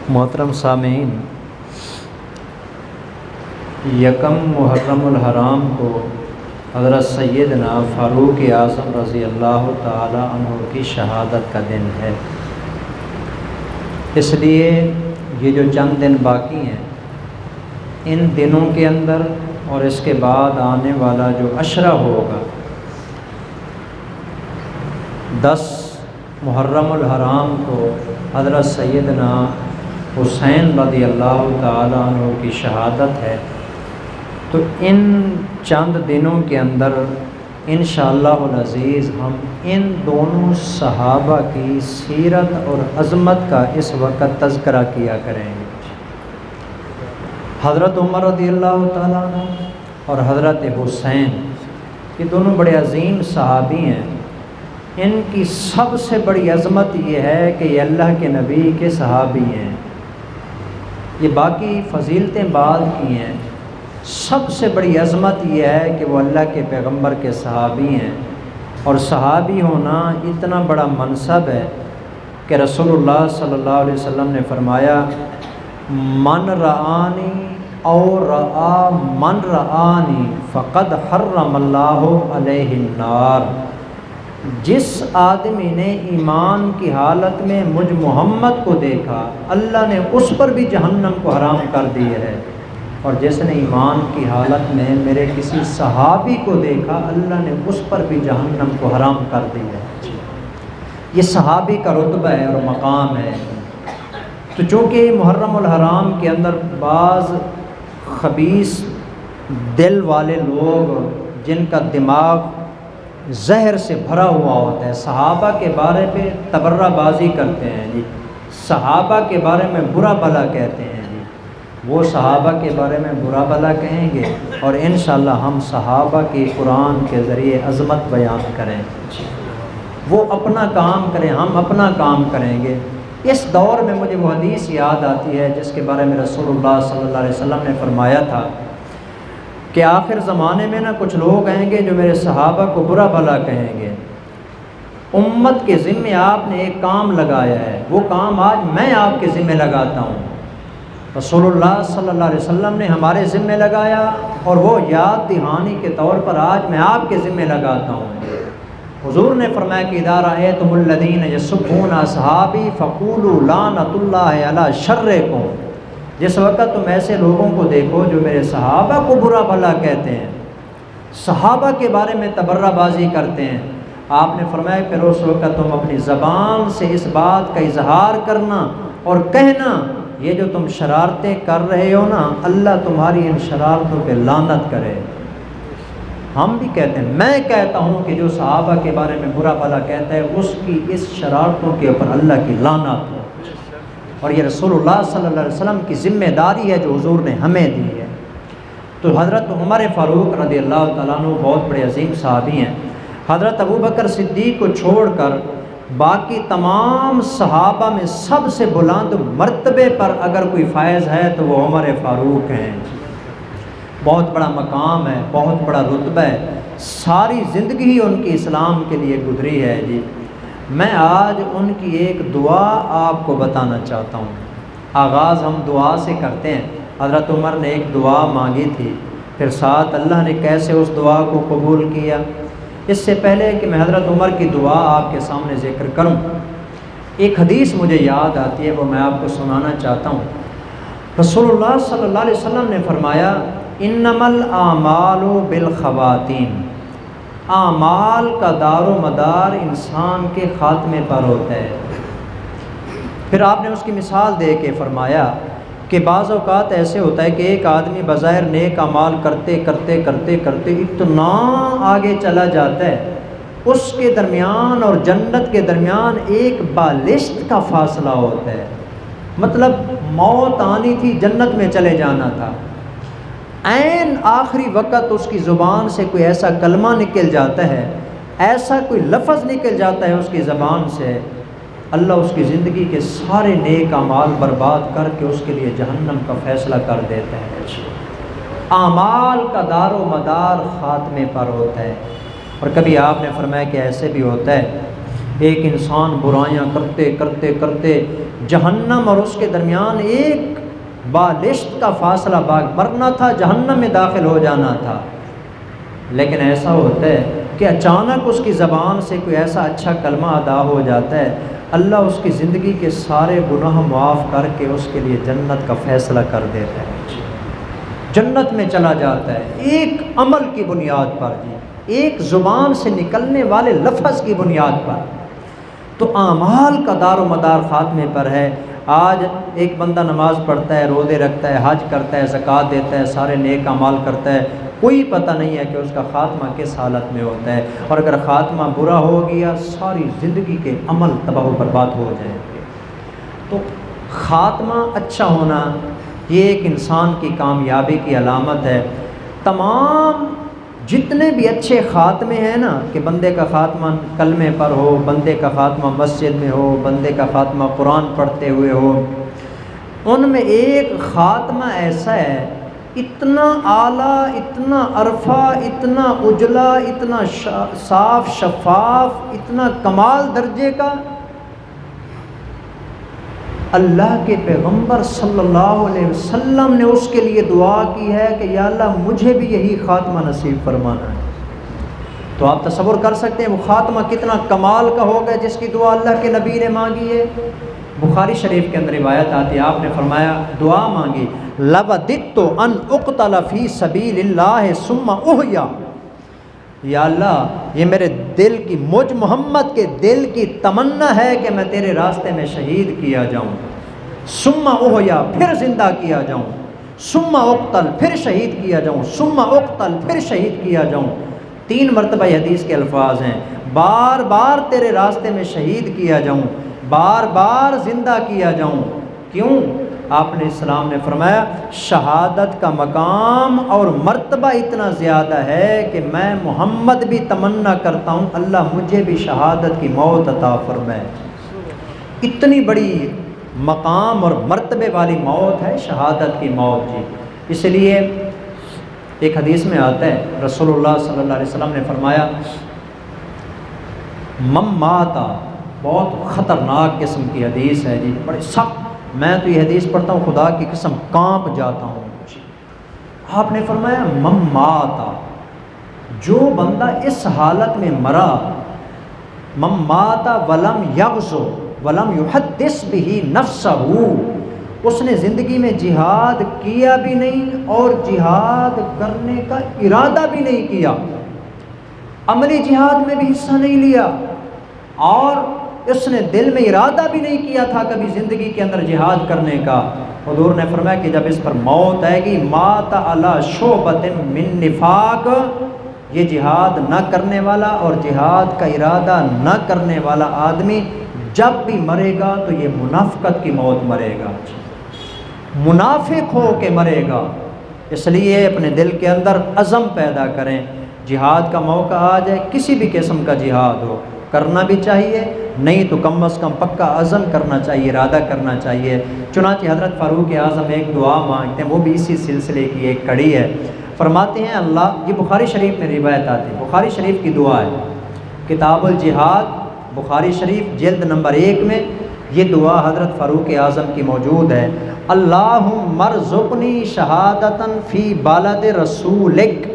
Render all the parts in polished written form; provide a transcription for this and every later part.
محترم سامعین، یکم محرم الحرام کو حضرت سیدنا فاروق اعظم رضی اللہ تعالی عنہ کی شہادت کا دن ہے۔ اس لیے یہ جو چند دن باقی ہیں، ان دنوں کے اندر اور اس کے بعد آنے والا جو عشرہ ہوگا، 10 محرم الحرام کو حضرت سیدنا حسین رضی اللہ تعالی عنہ کی شہادت ہے۔ تو ان چند دنوں کے اندر انشاءاللہ العزیز ہم ان دونوں صحابہ کی سیرت اور عظمت کا اس وقت تذکرہ کیا کریں گے۔ حضرت عمر رضی اللہ تعالیٰ عنہ اور حضرت حسین، یہ دونوں بڑے عظیم صحابی ہیں۔ ان کی سب سے بڑی عظمت یہ ہے کہ یہ اللہ کے نبی کے صحابی ہیں۔ یہ باقی فضیلتیں بعد کی ہیں، سب سے بڑی عظمت یہ ہے کہ وہ اللہ کے پیغمبر کے صحابی ہیں۔ اور صحابی ہونا اتنا بڑا منصب ہے کہ رسول اللہ صلی اللہ علیہ وسلم نے فرمایا، من رآنی او رآ من رآنی فقد حرم اللہ علیہ النار۔ جس آدمی نے ایمان کی حالت میں مجھ محمد کو دیکھا، اللہ نے اس پر بھی جہنم کو حرام کر دی ہے، اور جس نے ایمان کی حالت میں میرے کسی صحابی کو دیکھا، اللہ نے اس پر بھی جہنم کو حرام کر دی ہے۔ یہ صحابی کا رتبہ ہے اور مقام ہے۔ تو چونکہ محرم الحرام کے اندر بعض خبیث دل والے لوگ جن کا دماغ زہر سے بھرا ہوا ہوتا ہے، صحابہ کے بارے پہ تبرہ بازی کرتے ہیں جی، صحابہ کے بارے میں برا بھلا کہتے ہیں جی، وہ صحابہ کے بارے میں برا بھلا کہیں گے اور انشاءاللہ ہم صحابہ کی قرآن کے ذریعے عظمت بیان کریں۔ وہ اپنا کام کریں، ہم اپنا کام کریں گے۔ اس دور میں مجھے وہ حدیث یاد آتی ہے جس کے بارے میں رسول اللہ صلی اللہ علیہ وسلم نے فرمایا تھا کہ آخر زمانے میں کچھ لوگ آئیں گے جو میرے صحابہ کو برا بھلا کہیں گے۔ امت کے ذمے آپ نے ایک کام لگایا ہے، وہ کام آج میں آپ کے ذمے لگاتا ہوں۔ رسول اللہ صلی اللہ علیہ وسلم نے ہمارے ذمے لگایا اور وہ یاد دہانی کے طور پر آج میں آپ کے ذمے لگاتا ہوں۔ حضور نے فرمایا کہ اذا رأیتم الذین یسبون اصحابی فقولوا لعنۃ اللہ علی شرکم۔ جس وقت تم ایسے لوگوں کو دیکھو جو میرے صحابہ کو برا بھلا کہتے ہیں، صحابہ کے بارے میں تبرہ بازی کرتے ہیں، آپ نے فرمایا پھر اس وقت تم اپنی زبان سے اس بات کا اظہار کرنا اور کہنا، یہ جو تم شرارتیں کر رہے ہو نا، اللہ تمہاری ان شرارتوں پہ لعنت کرے۔ ہم بھی کہتے ہیں، میں کہتا ہوں کہ جو صحابہ کے بارے میں برا بھلا کہتا ہے اس کی اس شرارتوں کے اوپر اللہ کی لعنت ہو۔ اور یہ رسول اللہ صلی اللہ علیہ وسلم کی ذمہ داری ہے جو حضور نے ہمیں دی ہے۔ تو حضرت عمر فاروق رضی اللہ تعالیٰ عنہ بہت بڑے عظیم صحابی ہیں۔ حضرت ابوبکر صدیق کو چھوڑ کر باقی تمام صحابہ میں سب سے بلند مرتبے پر اگر کوئی فائز ہے تو وہ عمر فاروق ہیں۔ بہت بڑا مقام ہے، بہت بڑا رتبہ ہے، ساری زندگی ہی ان کی اسلام کے لیے گزری ہے جی۔ میں آج ان کی ایک دعا آپ کو بتانا چاہتا ہوں۔ آغاز ہم دعا سے کرتے ہیں۔ حضرت عمر نے ایک دعا مانگی تھی، پھر ساتھ اللہ نے کیسے اس دعا کو قبول کیا۔ اس سے پہلے کہ میں حضرت عمر کی دعا آپ کے سامنے ذکر کروں، ایک حدیث مجھے یاد آتی ہے، وہ میں آپ کو سنانا چاہتا ہوں۔ رسول اللہ صلی اللہ علیہ وسلم نے فرمایا، انما الاعمال بالخواتیم۔ اعمال کا دار و مدار انسان کے خاتمے پر ہوتا ہے۔ پھر آپ نے اس کی مثال دے کے فرمایا کہ بعض اوقات ایسے ہوتا ہے کہ ایک آدمی بظاہر نیک اعمال کرتے کرتے کرتے کرتے اتنا آگے چلا جاتا ہے، اس کے درمیان اور جنت کے درمیان ایک بالشت کا فاصلہ ہوتا ہے، مطلب موت آنی تھی، جنت میں چلے جانا تھا، عین آخری وقت اس کی زبان سے کوئی ایسا کلمہ نکل جاتا ہے، ایسا کوئی لفظ نکل جاتا ہے اس کی زبان سے، اللہ اس کی زندگی کے سارے نیک اعمال برباد کر کے اس کے لیے جہنم کا فیصلہ کر دیتا ہے۔ اعمال کا دار و مدار خاتمے پر ہوتا ہے۔ اور کبھی آپ نے فرمایا کہ ایسے بھی ہوتا ہے ایک انسان برائیاں کرتے کرتے کرتے جہنم اور اس کے درمیان ایک بالشت کا فاصلہ مرنا تھا، جہنم میں داخل ہو جانا تھا، لیکن ایسا ہوتا ہے کہ اچانک اس کی زبان سے کوئی ایسا اچھا کلمہ ادا ہو جاتا ہے، اللہ اس کی زندگی کے سارے گناہ معاف کر کے اس کے لیے جنت کا فیصلہ کر دیتا ہے، جنت میں چلا جاتا ہے ایک عمل کی بنیاد پر، ایک زبان سے نکلنے والے لفظ کی بنیاد پر۔ تو اعمال کا دار و مدار خاتمے پر ہے۔ آج ایک بندہ نماز پڑھتا ہے، روزے رکھتا ہے، حج کرتا ہے، زکوٰۃ دیتا ہے، سارے نیک اعمال کرتا ہے، کوئی پتہ نہیں ہے کہ اس کا خاتمہ کس حالت میں ہوتا ہے، اور اگر خاتمہ برا ہو گیا ساری زندگی کے عمل تباہ و برباد ہو جائیں گے۔ تو خاتمہ اچھا ہونا یہ ایک انسان کی کامیابی کی علامت ہے۔ تمام جتنے بھی اچھے خاتمے ہیں نا، کہ بندے کا خاتمہ کلمے پر ہو، بندے کا خاتمہ مسجد میں ہو، بندے کا خاتمہ قرآن پڑھتے ہوئے ہو، ان میں ایک خاتمہ ایسا ہے اتنا اعلیٰ، اتنا عرفہ، اتنا اجلا، اتنا صاف شفاف، اتنا کمال درجے کا، اللہ کے پیغمبر صلی اللہ علیہ وسلم نے اس کے لیے دعا کی ہے کہ یا اللہ مجھے بھی یہی خاتمہ نصیب فرمانا ہے۔ تو آپ تصور کر سکتے ہیں وہ خاتمہ کتنا کمال کا ہوگا جس کی دعا اللہ کے نبی نے مانگی ہے۔ بخاری شریف کے اندر روایت آتی ہے، آپ نے فرمایا دعا مانگی، لَوَدِدْتُ أَنْ أُقْتَلَ فِي سَبِيلِ اللَّهِ ثُمَّ أُحْيَا، یا اللہ یہ میرے دل کی، مجھ محمد کے دل کی تمنا ہے کہ میں تیرے راستے میں شہید کیا جاؤں، ثم احیا پھر زندہ کیا جاؤں، ثم اقتل پھر شہید کیا جاؤں، ثم اقتل پھر شہید کیا جاؤں۔ 3 مرتبہ حدیث کے الفاظ ہیں، بار بار تیرے راستے میں شہید کیا جاؤں، بار بار زندہ کیا جاؤں۔ کیوں؟ آپ نے اسلام نے فرمایا شہادت کا مقام اور مرتبہ اتنا زیادہ ہے کہ میں محمد بھی تمنا کرتا ہوں اللہ مجھے بھی شہادت کی موت عطا فرمائے۔ اتنی بڑی مقام اور مرتبے والی موت ہے شہادت کی موت جی۔ اس لیے ایک حدیث میں آتا ہے رسول اللہ صلی اللہ علیہ وسلم نے فرمایا ماتا، بہت خطرناک قسم کی حدیث ہے جی، بڑے سخت، میں تو یہ حدیث پڑھتا ہوں خدا کی قسم کانپ جاتا ہوں جی۔ آپ نے فرمایا ماتا، جو بندہ اس حالت میں مرا، ماتا ولم یغزو ولم یحدث به نفسہ، اس نے زندگی میں جہاد کیا بھی نہیں اور جہاد کرنے کا ارادہ بھی نہیں کیا، عملی جہاد میں بھی حصہ نہیں لیا، اور اس نے دل میں ارادہ بھی نہیں کیا تھا کبھی زندگی کے اندر جہاد کرنے کا۔ حضور نے فرمایا کہ جب اس پر موت آئے گی مات علی شعبۃ من نفاق، یہ جہاد نہ کرنے والا اور جہاد کا ارادہ نہ کرنے والا آدمی جب بھی مرے گا تو یہ منافقت کی موت مرے گا، منافق ہو کے مرے گا۔ اس لیے اپنے دل کے اندر عزم پیدا کریں، جہاد کا موقع آ جائے، کسی بھی قسم کا جہاد ہو کرنا بھی چاہیے، نہیں تو کم از کم پکا عزم کرنا چاہیے، ارادہ کرنا چاہیے۔ چنانچہ حضرت فاروق اعظم ایک دعا مانگتے ہیں، وہ بھی اسی سلسلے کی ایک کڑی ہے۔ فرماتے ہیں اللہ، یہ بخاری شریف میں روایت آتی ہے، بخاری شریف کی دعا ہے، کتاب الجہاد بخاری شریف جلد نمبر 1 میں یہ دعا حضرت فاروق اعظم کی موجود ہے، اللہم ارزقنی شہادتاً فی بلد رسولک،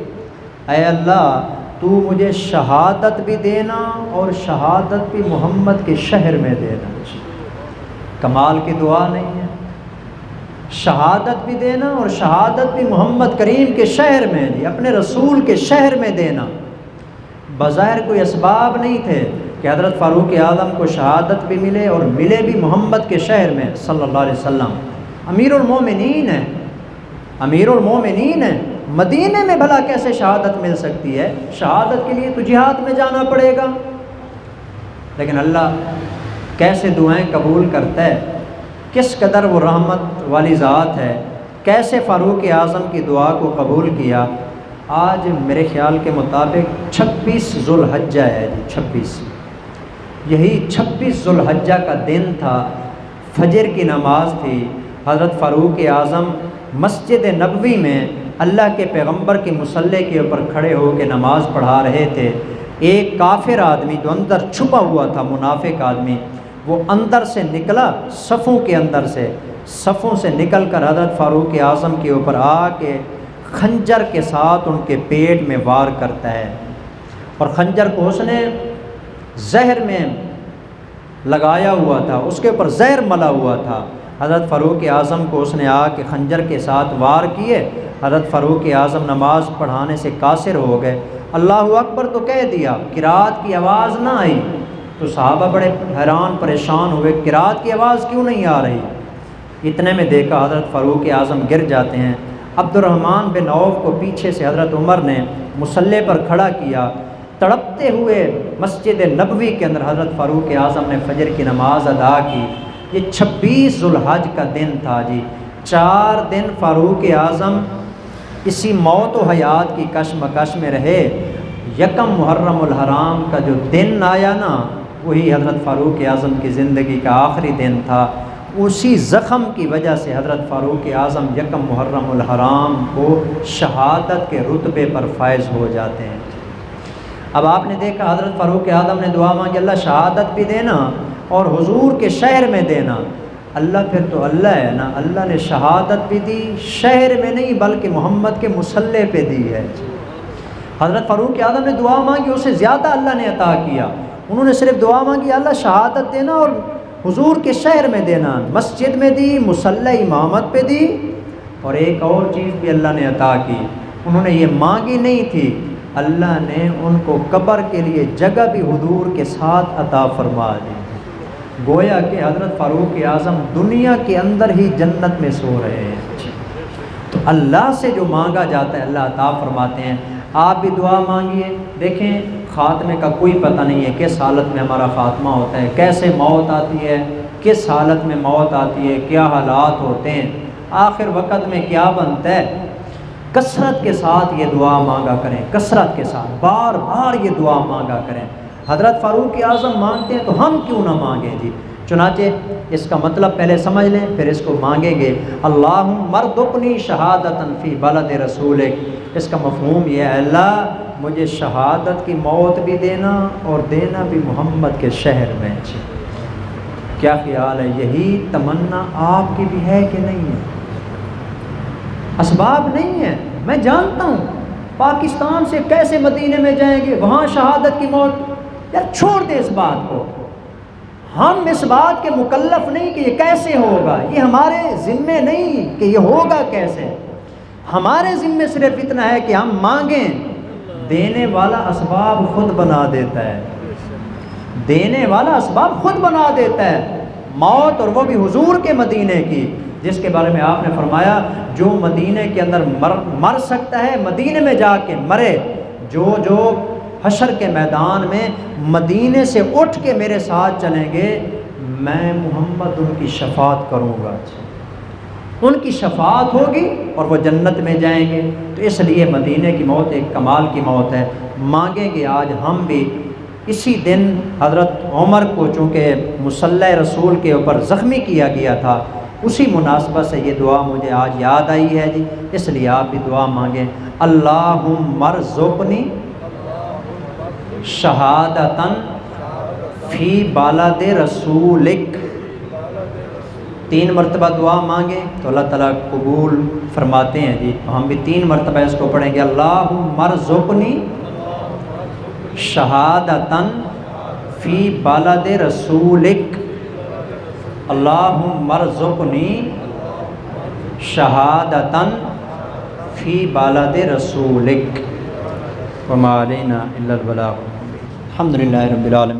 اے اللہ تو مجھے شہادت بھی دینا اور شہادت بھی محمد کے شہر میں دینا۔ کمال کی دعا نہیں ہے؟ شہادت بھی دینا اور شہادت بھی محمد کریم کے شہر میں، جی اپنے رسول کے شہر میں دینا۔ بظاہر کوئی اسباب نہیں تھے کہ حضرت فاروق اعظم کو شہادت بھی ملے اور ملے بھی محمد کے شہر میں صلی اللہ علیہ وسلم۔ امیر المومنین ہے، امیر المومنین ہے، مدینے میں بھلا کیسے شہادت مل سکتی ہے؟ شہادت کے لیے تو جہاد میں جانا پڑے گا۔ لیکن اللہ کیسے دعائیں قبول کرتا ہے، کس قدر وہ رحمت والی ذات ہے، کیسے فاروق اعظم کی دعا کو قبول کیا۔ آج میرے خیال کے مطابق 26 ذو الحجہ ہے جی، 26، یہی 26 ذو الحجہ کا دن تھا، فجر کی نماز تھی، حضرت فاروق اعظم مسجد نبوی میں اللہ کے پیغمبر کے مصلی کے اوپر کھڑے ہو کے نماز پڑھا رہے تھے۔ ایک کافر آدمی جو اندر چھپا ہوا تھا، منافق آدمی، وہ اندر سے نکلا، صفوں سے نکل کر حضرت فاروق اعظم کے اوپر آ کے خنجر کے ساتھ ان کے پیٹ میں وار کرتا ہے، اور خنجر کو اس نے زہر میں لگایا ہوا تھا، اس کے اوپر زہر ملا ہوا تھا۔ حضرت فاروق اعظم کو اس نے آ کے خنجر کے ساتھ وار کیے۔ حضرت فاروق اعظم نماز پڑھانے سے قاصر ہو گئے۔ اللہ اکبر تو کہہ دیا، قرات کی آواز نہ آئی، تو صحابہ بڑے حیران پریشان ہوئے، قرات کی آواز کیوں نہیں آ رہی؟ اتنے میں دیکھا حضرت فاروق اعظم گر جاتے ہیں۔ عبد الرحمن بن عوف کو پیچھے سے حضرت عمر نے مصلی پر کھڑا کیا، تڑپتے ہوئے مسجد نبوی کے اندر حضرت فاروق اعظم نے فجر کی نماز ادا کی۔ یہ 26 ذو الحج کا دن تھا جی۔ 4 دن فاروق اعظم اسی موت و حیات کی کشمکش میں رہے۔ یکم محرم الحرام کا جو دن آیا نا، وہی حضرت فاروق اعظم کی زندگی کا آخری دن تھا۔ اسی زخم کی وجہ سے حضرت فاروق اعظم یکم محرم الحرام کو شہادت کے رتبے پر فائز ہو جاتے ہیں۔ اب آپ نے دیکھا حضرت فاروق اعظم نے دعا مانگی، اللہ شہادت بھی دینا اور حضور کے شہر میں دینا۔ اللہ پھر تو اللہ ہے نا، اللہ نے شہادت بھی دی، شہر میں نہیں بلکہ محمد کے مصلی پہ دی ہے۔ حضرت فاروق اعظم نے دعا مانگی، اسے زیادہ اللہ نے عطا کیا۔ انہوں نے صرف دعا مانگی اللہ شہادت دینا اور حضور کے شہر میں دینا، مسجد میں دی، مصلی امامت پہ دی، اور ایک اور چیز بھی اللہ نے عطا کی۔ انہوں نے یہ مانگی نہیں تھی، اللہ نے ان کو قبر کے لیے جگہ بھی حضور کے ساتھ عطا فرما دی۔ گویا کہ حضرت فاروق اعظم دنیا کے اندر ہی جنت میں سو رہے ہیں۔ تو اللہ سے جو مانگا جاتا ہے اللہ عطا فرماتے ہیں۔ آپ بھی دعا مانگیے، دیکھیں خاتمے کا کوئی پتہ نہیں ہے، کس حالت میں ہمارا خاتمہ ہوتا ہے، کیسے موت آتی ہے، کس حالت میں موت آتی ہے، کیا حالات ہوتے ہیں، آخر وقت میں کیا بنتا ہے۔ کثرت کے ساتھ یہ دعا مانگا کریں، کثرت کے ساتھ بار بار یہ دعا مانگا کریں۔ حضرت فاروق اعظم مانگتے ہیں تو ہم کیوں نہ مانگیں جی؟ چنانچہ اس کا مطلب پہلے سمجھ لیں پھر اس کو مانگیں گے۔ اللہم ارزقنی شہادۃ فی بلد رسولک، اس کا مفہوم یہ ہے اللہ مجھے شہادت کی موت بھی دینا اور دینا بھی محمد کے شہر میں۔ کیا خیال ہے، یہی تمنا آپ کی بھی ہے کہ نہیں ہے؟ اسباب نہیں ہے، میں جانتا ہوں پاکستان سے کیسے مدینے میں جائیں گے، وہاں شہادت کی موت، یار چھوڑ دے اس بات کو۔ ہم اس بات کے مکلف نہیں کہ یہ کیسے ہوگا، یہ ہمارے ذمے نہیں کہ یہ ہوگا کیسے۔ ہمارے ذمے صرف اتنا ہے کہ ہم مانگیں، دینے والا اسباب خود بنا دیتا ہے، دینے والا اسباب خود بنا دیتا ہے۔ موت اور وہ بھی حضور کے مدینے کی، جس کے بارے میں آپ نے فرمایا جو مدینے کے اندر مر سکتا ہے مدینے میں جا کے مرے، جو حشر کے میدان میں مدینے سے اٹھ کے میرے ساتھ چلیں گے، میں محمد ان کی شفاعت کروں گا، ان کی شفاعت ہوگی اور وہ جنت میں جائیں گے۔ تو اس لیے مدینے کی موت ایک کمال کی موت ہے۔ مانگیں گے آج ہم بھی۔ اسی دن حضرت عمر کو چونکہ مصلی رسول کے اوپر زخمی کیا گیا تھا، اسی مناسبت سے یہ دعا مجھے آج یاد آئی ہے جی، اس لیے آپ بھی دعا مانگیں۔ اللہم ارزقنی شہادتاً فی بلد رسولک۔ 3 مرتبہ دعا مانگیں تو اللہ تعالیٰ قبول فرماتے ہیں جی۔ ہم بھی 3 مرتبہ اس کو پڑھیں گے، اللہم ارزقنی شہادتاً فی بلد رسولک، اللہم ارزقنی شہادتاً فی بلد رسولک، وما علینا الا البلاغ۔ الحمدللہ رب العالمین۔